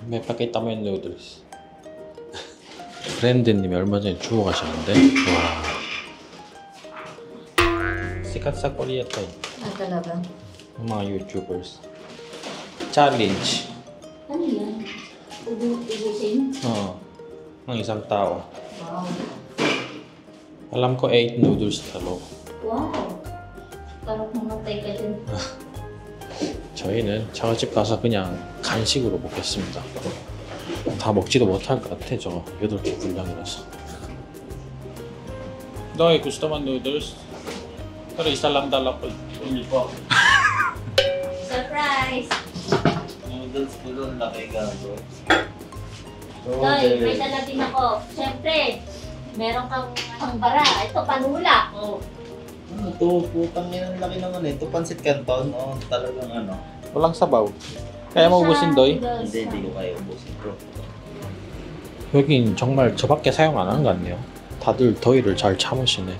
may pakita mo yung noodles. 브랜드님이 얼마 전에 주워 가셨는데 와 sikat sa Korea to eh. Ah, talaga? Yung mga YouTubers. Challenge. Ano yan? Ubusin? Oo. Ng isang tao. Wow. Alam ko 8 noodles na loob. Wow. Parang mamatay ka dun. 저희는 차가집 가서 그냥 간식으로 먹겠습니다. 다 먹지도 못할 것 같아 저거 8개 분량이라서. 너의 gusto mo noodles? Pero isa lang dala ko. Hindi po. Surprise! Noodles ko doon, laki gago. Doy, may dala din ako. Siyempre, meron kang bara. Ito, panula. Oh. Ano to? Putang ina, laki naman eh. Ito pansit canton. Oo, talagang ano. Walang sabaw. kaya 먹으신 도이? Hindi ko kaya ubusin bro. 여긴 정말 저밖에 사용 안 하는 것 같네요. 다들 더위를 잘 참으시네.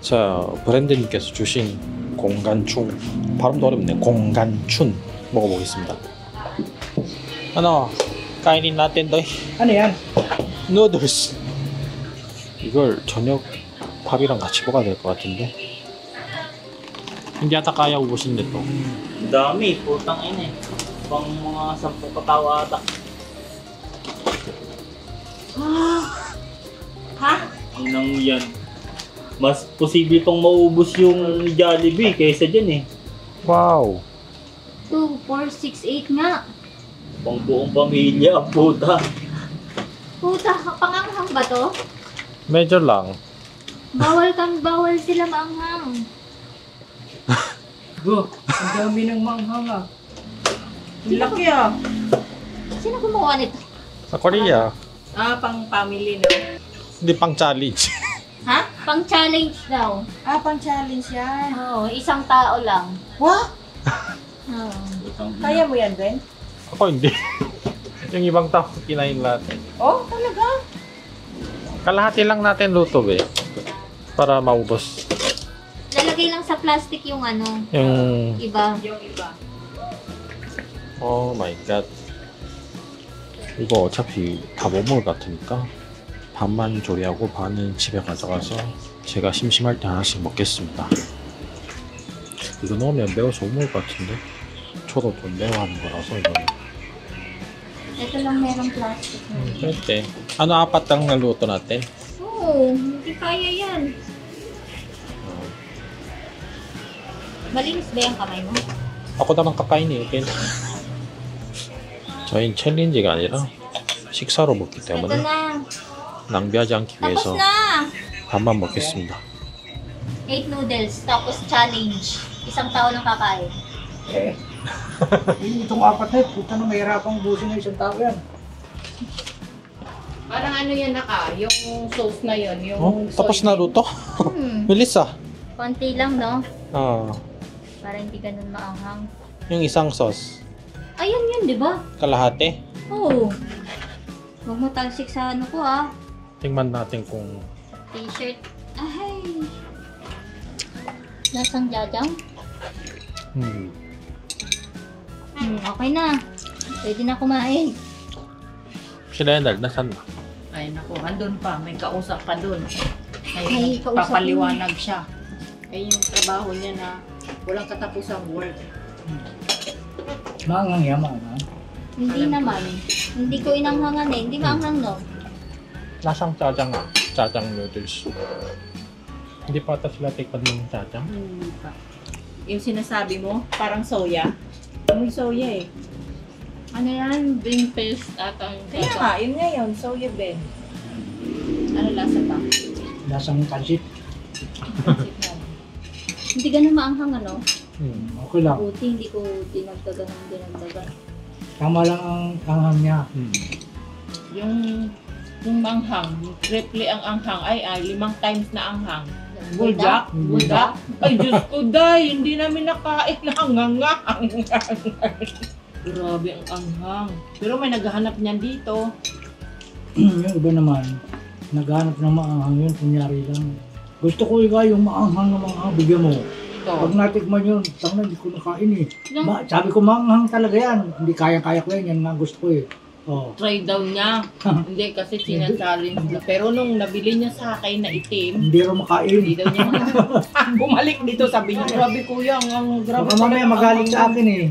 자, 브랜드님께서 주신 공간춘 발음도 어렵네. 공간춘 먹어보겠습니다. ano, kainin natin doy. Ano yan? Noodles. 이걸 저녁 밥이랑 같이 먹어야 될 것 같은데. hindi ata kaya ubusin nito. Ang dami, putang ina eh. Pang mga 10 katawa ata. Ha? Inang yan. Mas posible pang maubos yung Jollibee kaysa dyan eh. Wow. 2, 4, 6, 8 nga. Pang buong pamilya, puta. Puta, panganghang ba to? medyo lang. Bawal sila maanghang. Go, ang dami ng manghang ah. Ang laki ah. Sino gumawa nito? Sa Korea. Ah, pang family no? Hindi pang challenge. Ha? Pang challenge daw. Ah, pang challenge yan. Oo, isang tao lang. What? Oo. Putang ina. Kaya mo yan, Ben? Ako hindi. yung ibang tao kinain natin. Oh, talaga? Kalahati lang natin luto eh. Para maubos. Lalagay lang sa plastic yung ano, yung iba. Yung iba. oh my god. 이거 어차피 다 못 먹을 것 같으니까 반만 조리하고 반은 집에 가져가서 제가 심심할 때 하나씩 먹겠습니다. 이거 넣으면 매워서 못 먹을 것 같은데 저도 좀 매워하는 거라서 이거는 Ito lang merong plastic. pwede. Ano apat lang naluto natin? Oo, hindi kaya yan. Malinis ba yung kamay mo? ako naman kakain eh. Okay. 저희는 챌린지가 아니라 식사로 먹기 Ito 때문에 na. 낭비하지 않기 Tapos 위해서 na. 반만 먹겠습니다. 8 noodles, tapos challenge. Isang tao lang kakain. Eh. Itong apat na, puta na mahirapang ubusin ng isang tao yan. Parang ano yan naka, yung sauce na yun, yung 어? tapos na luto? bilis ah. Konti lang, no? Para hindi ganun maanghang. yung isang sauce. Ayun yun, di ba? kalahati. Oo. Huwag mo talsik sa ano ko, ah. tingnan natin kung T-shirt. Ay. Lasang jajang? Okay na. Pwede na kumain. si Leonard nasan na? Ay naku, andun pa, may kausap pa dun. May Ay, kausap papaliwanag siya. Ay yung trabaho niya na walang katapusang work. Manghang yan, manghang. Hindi naman. Hindi ko inanghangan eh. Hindi maanghang, no? lasang 짜장 ah. 짜장 noodles. hindi pa ata sila tikpan ng 짜장. Hindi pa. Yung sinasabi mo, parang soya. May soya eh. Ano yan? Bean paste at ang Kaya nga, yun nga yun, soya Ben. Ano lasa pa? Lasang pansit. Hindi ganun maanghang, ano? Okay lang. Buti, hindi ko dinagdagan ng dinagdagan. Tama lang ang anghang niya. Yung manghang, triple ang anghang, ay 5 times na anghang. Buldak? Buldak? Ay Diyos ko day, hindi namin nakain ng anghang. Grabe ang anghang. Pero may naghahanap niyan dito. Yung iba naman, naghanap ng maanghang yun, kunyari lang. Gusto ko ikaw yung maanghang na maanghang, bigyan mo. Pag natikman yun, tama hindi ko nakain eh. Sabi ko, manghang talaga yan. Hindi kaya-kaya ko yan, yan nga gusto ko eh. Oh. Try daw niya. Hindi kasi sinachallenge na. Pero nung nabili niya sa akin na itim, Hindi rin makain. hindi daw niya bumalik dito, sabi niya, grabe kuya, ang grabe. Baka mamaya magalit sa akin eh.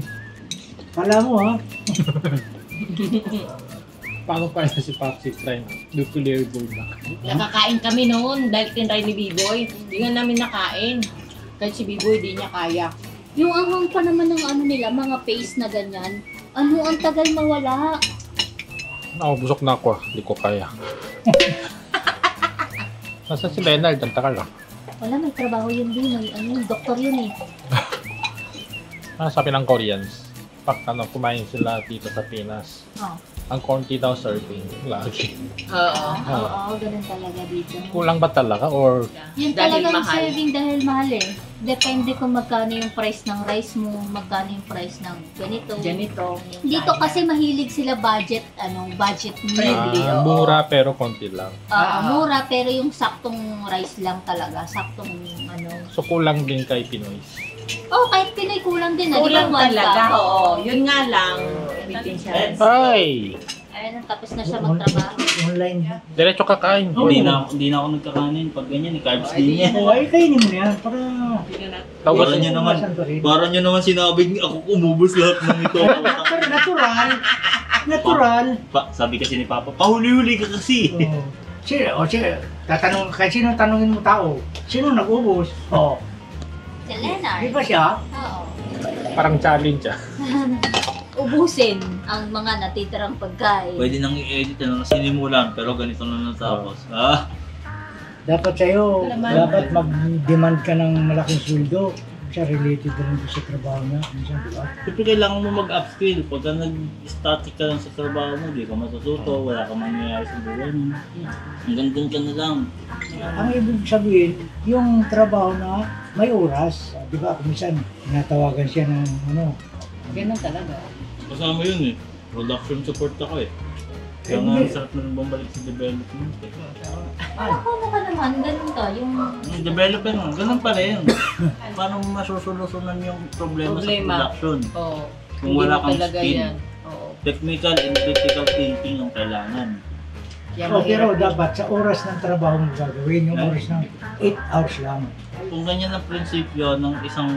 Kala mo ha? Paano pa si Papsi try na? Nuclear board na. Nakakain kami noon dahil tinry ni B-Boy. Hindi nga namin nakain. Kahit si B-Boy, di niya kaya. Yung anghang pa naman ng ano nila, mga paste na ganyan. Ano, ang tagal mawala. Busok na ako. Hindi ko kaya. Nasaan si Leonard? Ang tagal ah. Wala, may trabaho yun din. May, ano, doktor yun eh. Sabi ng Koreans, pag kumain sila dito sa Pinas, Oh. ang konti daw serving. Lagi. Oo. Oo, ganun talaga dito. Kulang ba talaga or Yun Dahil talagang mahal. serving dahil mahal eh. Depende kung magkano yung price ng rice mo, magkano yung price ng ganito. Ganito. Dito kasi mahilig sila budget, budget meal. Friendly, oo. mura pero konti lang? Mura pero yung saktong rice lang talaga, saktong So kulang din kay Pinoys. Oh, kahit Pinoy kulang din na. Kulang di ba, talaga, one oo. Yun nga lang. Bitin siya. Ay! Ayun, tapos na siya magtrabaho. Online ha? Diretso kakain. Hindi na ako nagkakanin pag ganyan, carbs din yan. Oo, ay kainin mo na yan. Para... Para nyo naman, para nyo naman sinabi, ako umubos lahat ng ito. Pero natural. Natural. Sabi kasi ni Papa, pahuli-huli ka kasi. Sino, tatanong, kahit sino tanongin mo tao, sino nag-ubos? Oo. Si Leonard. Di ba siya? Oo. Parang challenge ah. Ubusin ang mga natitirang pagkain. Pwede nang i-edit na sinimulan, pero ganito na natapos. Dapat sa'yo, Alaman. dapat mag-demand ka ng malaking sweldo. Siya related na rin sa trabaho niya. Minsan, di ba? Siyempre kailangan mo mag-upskill. Pagka nag-static ka lang sa trabaho mo, di ka matututo, wala ka mangyayari sa buhay mo. Hanggang dun ka na lang. Ang ibig sabihin, yung trabaho na may oras. Di ba? Minsan, tinatawagan siya ng Ganun talaga. Kasama yun eh. Production support ako eh. Kaya nga ang sarap na nang bumalik sa development eh. Ano ka naman, ganun ka, yung... Yung developer mo, ganun pa rin. Paano mo masusolusunan yung problema sa production? Oo. Kung wala Hindi mo kang talaga skill. yan. Oo. Technical and critical thinking ang kailangan. Kaya pero mahirap. dapat sa oras ng trabaho mo gagawin, yung oras ng 8 hours lang. Kung ganyan ang prinsipyo ng isang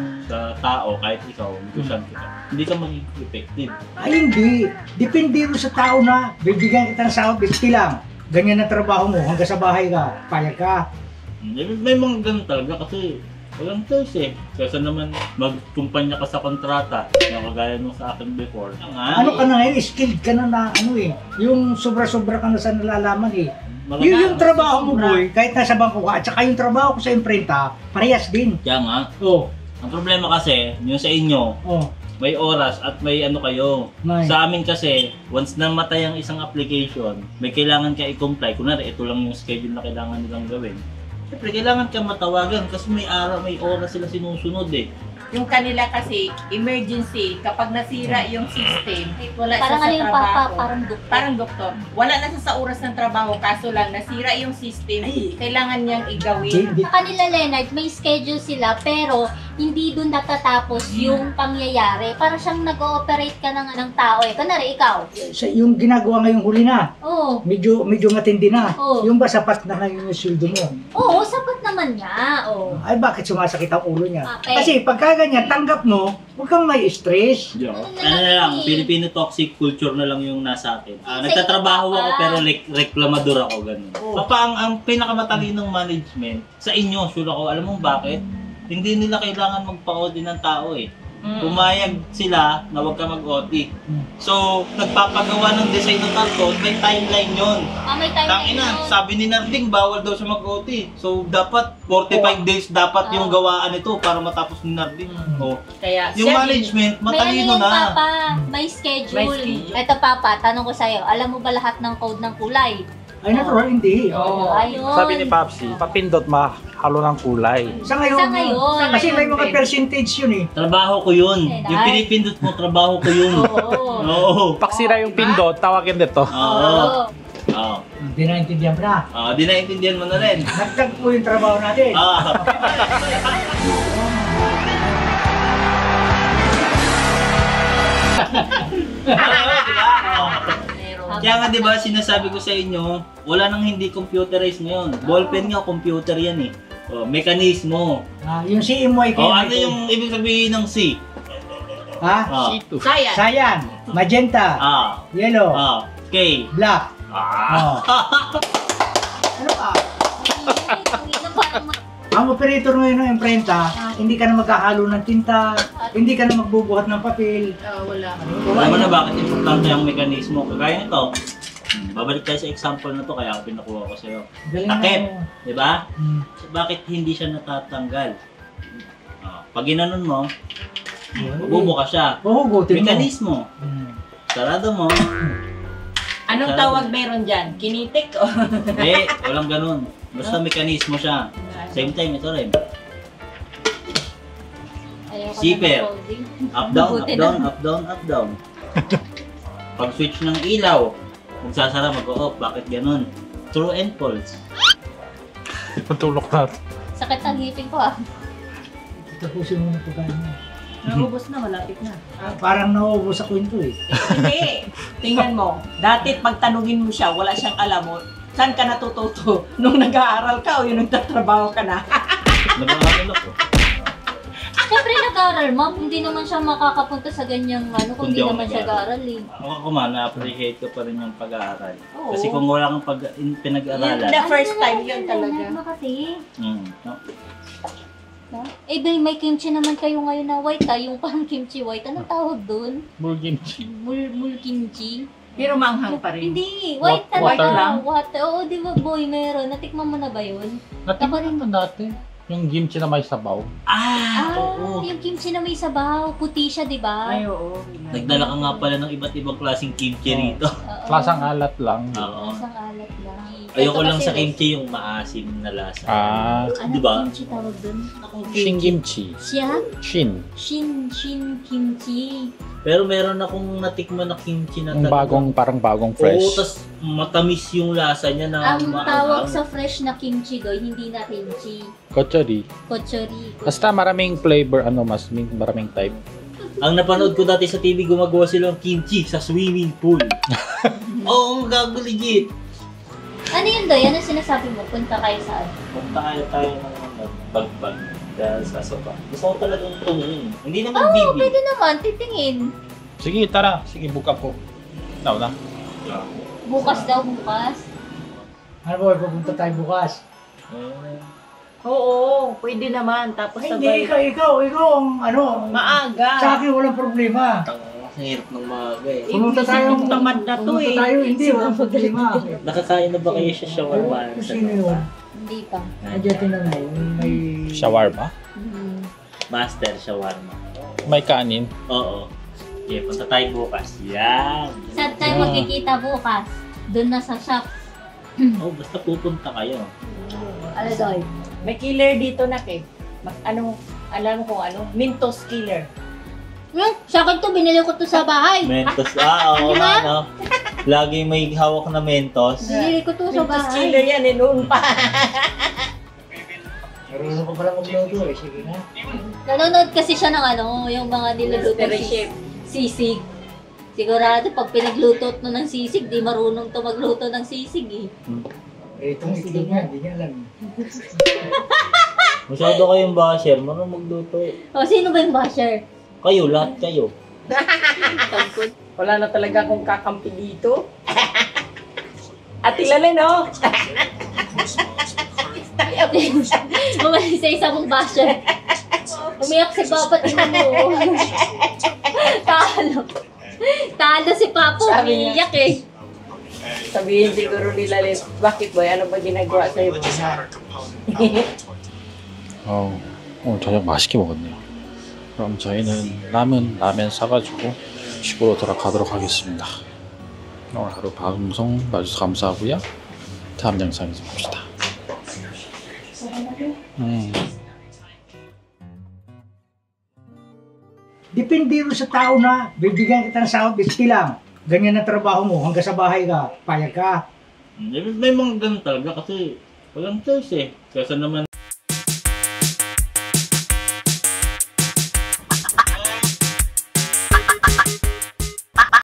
tao, kahit ikaw, negosyante ka, hindi ka magiging effective. Ay hindi. Depende rin sa tao na bibigyan kita ng sahod, 50 lang. Ganyan ang trabaho mo, hanggang sa bahay ka, payag ka. May mga ganun talaga kasi walang choice eh. Kaysa naman magkumpanya ka sa kontrata, na kagaya mo sa akin before. Ano ka na ngayon, skilled ka na yung sobra-sobra ka na sa nalalaman eh. Yung trabaho mo boy, kahit nasa bangko ka, at saka yung trabaho ko sa imprenta, parehas din. Kaya nga, Oh, ang problema kasi, yung sa inyo, oh, may oras at may ano kayo. may. Sa amin kasi, once namatay ang isang application, may kailangan ka i-comply. Kunwari, ito lang yung schedule na kailangan nilang gawin. Siyempre, kailangan ka matawagan kasi may araw, may oras sila sinusunod eh. Yung kanila kasi, emergency, kapag nasira yung system, wala siya Parang sa ano yung trabaho. parang doktor. Parang doktor. Wala na siya sa oras ng trabaho, kaso lang nasira yung system, kailangan niyang igawin. Hindi. Sa kanila, Leonard, may schedule sila, pero hindi doon natatapos yung pangyayari. Para siyang nag-ooperate ka ng tao eh. Kunwari, ikaw. Yung ginagawa ngayong huli na, Oo. medyo matindi na. Oo. Yung ba sapat na ngayon yung sweldo mo? Oo, sapat naman niya. Oo. Ay bakit sumasakit ang ulo niya? Okay. Kasi pagka ganyan, tanggap mo, huwag kang may stress. Ano na lang, Filipino toxic culture na lang yung nasa atin. Nagtatrabaho ako pero reklamador ako, ganun. Papa, ang pinakamatalinong management, sa inyo, sure ako, alam mo bakit? Hindi nila kailangan magpa-OT ng tao eh. Pumayag sila na huwag ka mag-OT. So, nagpapagawa ng design ng karton, may timeline yon. May time Tangina, sabi ni Narding, bawal daw siya mag-OT. So, dapat 45 days dapat yung gawaan ito para matapos ni Narding. Oh. Kaya, Yung siya management, May ano matalino yan, na. Papa. May schedule. May schedule. Ito, Papa, tanong ko sa'yo. Alam mo ba lahat ng code ng kulay? Ay natural, hindi. Oo. Ayun. Sabi ni Papsi, papindot mahalo ng kulay. Sa ngayon, Sa ngayon. kasi may mga percentage yun eh. Trabaho ko yun. Ay. Yung pinipindot mo, trabaho ko yun. Oo. Oo. Paksira yung pindot, tawagin dito. Oo. Oo. Hindi naintindihan mo na. Di naintindihan mo na rin. Nagtag mo yung trabaho natin. Ah. Diba? Oh. Meron. Kaya nga diba, sinasabi ko sa inyo, wala nang hindi computerized ngayon. Ballpen nga, computer yan eh. Oh, mekanismo. Yung CMYK. Oh, ano yung ibig sabihin ng C? Ha? Oh. Sayan. Cyan, magenta, yellow, K. black. Ah. Ano pa? Parang Ang operator ngayon ng imprenta, hindi ka na maghahalo ng tinta, hindi ka na magbubuhat ng papel. Wala. Alam mo na bakit importante ang mekanismo. Kagaya nito, babalik tayo sa example na to kaya ako pinakuha ko sa'yo. Galing Takip, mo. di ba? Hmm. Bakit hindi siya natatanggal? Pag ginanon mo, mabubuka siya. Huhugutin mo. Mekanismo. Hmm. Sarado mo. Anong tawag meron dyan? Kinitik o? Hindi, walang ganun. Basta mekanismo siya. Same time, ito rin. ayoko Zipper. na ng coding. Up, down, up, Buti down, na. up, down, up, down. Pag switch ng ilaw, magsasara, mag-off. Bakit ganun? True and false. Patulok natin. Sakit ang ngipin ko ah. Tapusin mo na pagkain mo. Naubos na, malapit na. Parang nauubos sa kwento eh. Hindi. Tingnan mo. Dati pag tanungin mo siya, wala siyang alam mo. Saan ka natututo? Nung nag-aaral ka o yung nagtatrabaho ka na? Nag-aaral ako. Siyempre nag-aaral, ma'am. Hindi naman siya makakapunta sa ganyang ano kung Hindi hindi ako naman siya nag-aaral. gaaral eh. Ako man, na-appreciate ko pa rin yung pag-aaral. Oo. Kasi kung wala kang pinag-aralan, The first Ano time na yun lang, talaga. ano kasi? no? No? Eh, may kimchi naman kayo ngayon na white ah, yung parang kimchi white. Anong tawag doon? Mulgimchi. Mul kimchi? Pero manghang pa rin. Hindi, white Water talaga. lang? Water. Oo, di ba boy, meron. Natikman mo na ba yun? Natikman rin dati. Yung kimchi na may sabaw. Ah, Oo. yung kimchi na may sabaw. Puti siya, di ba? Ay, oo. Nagdala ka nga pala ng iba't ibang klaseng kimchi rito. Oo. Klasang alat lang. Oo. Lasang alat lang. Ayoko Ito lang kasi, sa kimchi yung maasim na lasa. Ano Diba? kimchi tawag doon? Shin kimchi. Siya? Shin. Shin kimchi. Pero meron akong natikman na kimchi na Yung bagong, parang bagong fresh. Oo, tas matamis yung lasa niya na Ang maanghang. tawag sa fresh na kimchi doy, hindi na kimchi. Kochori. Kochori. Basta maraming flavor, maraming type. Ang napanood ko dati sa TV, gumagawa sila ng kimchi sa swimming pool. Oo, ang gago legit. Ano yun doy? Ano sinasabi mo? Punta kayo saan? Punta tayo ng bagbag dahil sa sopa. Gusto ko talagang tumingin. Hindi naman Oo, bibi. pwede naman. Titingin. Sige, tara. Sige, buka ko. Na. Bukas daw, bukas. Ano ba, pupunta tayo bukas? Oo, pwede naman. Tapos Ay, sabay. hindi, ikaw ang ano. Sa Maaga. akin walang problema. Ang hirap ng maaga eh. Pumunta tayo. Yung tamad na to Pumunta eh. tayo, hindi, walang problema. Nakakain na ba kayo sa shawarma? Kung sino yun? Hindi pa. Nandiyan tinan mo, may... Shawarma? Master shawarma. May kanin. Oo. Okay, punta tayo bukas. Yan. Saan tayo magkikita bukas? Doon na sa shop. Oh, basta pupunta kayo. Ano doy? May killer dito na eh. Alam mo kung ano? Mentos killer. Sa akin to, binili ko to sa bahay. Mentos. Oo nga, no? Lagi may hawak na mentos. Binili ko to sa Mentos bahay. killer yan eh, noon pa. Marunong ko pala magluto eh, sige na. Nanonood kasi siya ng ano, yung mga niluluto Mystery chef. sisig. Sigurado pag pinagluto to ng sisig, di marunong to magluto ng sisig eh. Eh, itong itlog niya, hindi niya alam. Masyado kayong basher. Marunong magluto. O, sino ba yung basher? Kayo, lahat kayo. Wala na talaga akong kakampi dito. At ilan no? Umalis sa isa mong basher. Umiyak si Papa, tingnan mo. Talo. Talo si Papa, Sabi niya. umiyak eh. Sabihin siguro nila, bakit boy? Ano ba ginagawa sa'yo? 오늘 저녁 맛있게 먹었네요. 그럼 저희는 라면 사가지고 집으로 돌아가도록 하겠습니다. 오늘 하루 방송 봐주셔서 감사하고요. 다음 영상에서 봅시다. Depende rin sa tao na bibigyan kita ng sahod, bisti lang. Ganyan ang trabaho mo, hanggang sa bahay ka, payag ka. May mga ganun talaga kasi walang choice eh. Kesa naman